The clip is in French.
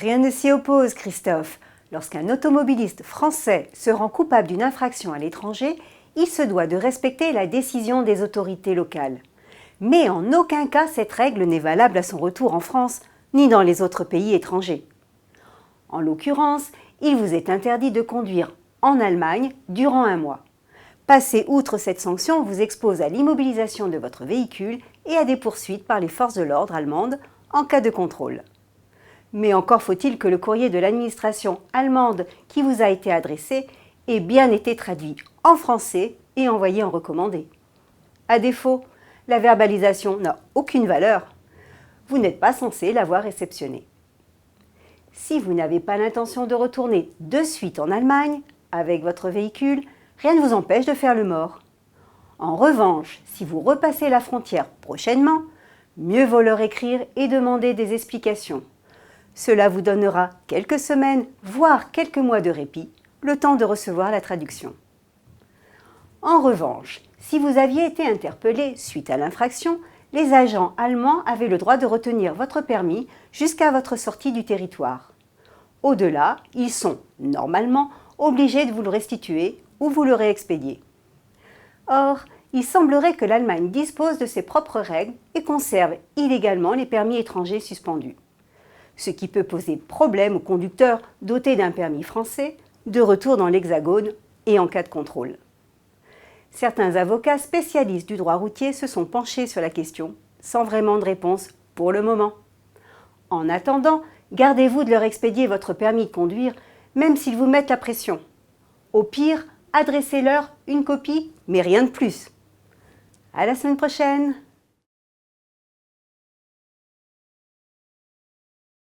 Rien ne s'y oppose, Christophe. Lorsqu'un automobiliste français se rend coupable d'une infraction à l'étranger, il se doit de respecter la décision des autorités locales. Mais en aucun cas cette règle n'est valable à son retour en France, ni dans les autres pays étrangers. En l'occurrence, il vous est interdit de conduire en Allemagne durant 1 mois. Passer outre cette sanction vous expose à l'immobilisation de votre véhicule et à des poursuites par les forces de l'ordre allemandes en cas de contrôle. Mais encore faut-il que le courrier de l'administration allemande qui vous a été adressé ait bien été traduit en français et envoyé en recommandé. À défaut, la verbalisation n'a aucune valeur. Vous n'êtes pas censé l'avoir réceptionnée. Si vous n'avez pas l'intention de retourner de suite en Allemagne avec votre véhicule, rien ne vous empêche de faire le mort. En revanche, si vous repassez la frontière prochainement, mieux vaut leur écrire et demander des explications. Cela vous donnera quelques semaines, voire quelques mois de répit, le temps de recevoir la traduction. En revanche, si vous aviez été interpellé suite à l'infraction, les agents allemands avaient le droit de retenir votre permis jusqu'à votre sortie du territoire. Au-delà, ils sont, normalement, obligés de vous le restituer ou vous le réexpédier. Or, il semblerait que l'Allemagne dispose de ses propres règles et conserve illégalement les permis étrangers suspendus. Ce qui peut poser problème aux conducteurs dotés d'un permis français de retour dans l'Hexagone et en cas de contrôle. Certains avocats spécialistes du droit routier se sont penchés sur la question, sans vraiment de réponse pour le moment. En attendant, gardez-vous de leur expédier votre permis de conduire, même s'ils vous mettent la pression. Au pire, adressez-leur une copie, mais rien de plus. À la semaine prochaine!